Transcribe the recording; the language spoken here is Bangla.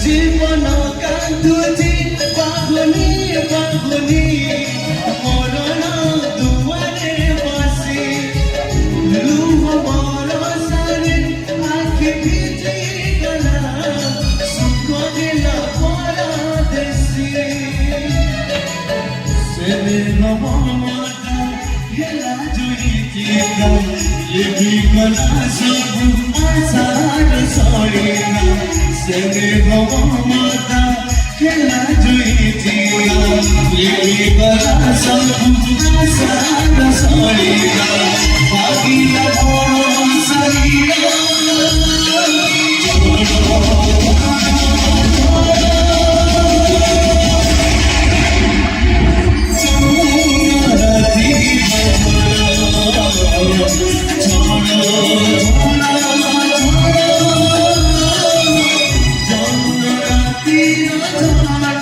জীবন কান্দুছি বাগুনি বাগুনি মরণ দুয়ারে বসি লুহ বরসারে আখি ভিজি গলা সুখ গেলা পরদেশি সেনে নমতা হেলা জুইতিকা ये भी गला सब आसार सड़ेगा सेने माता खेला जुइतिया ये भी गला सब आसार सड़ेगा बागिया बड़ो सरीरा Thank you.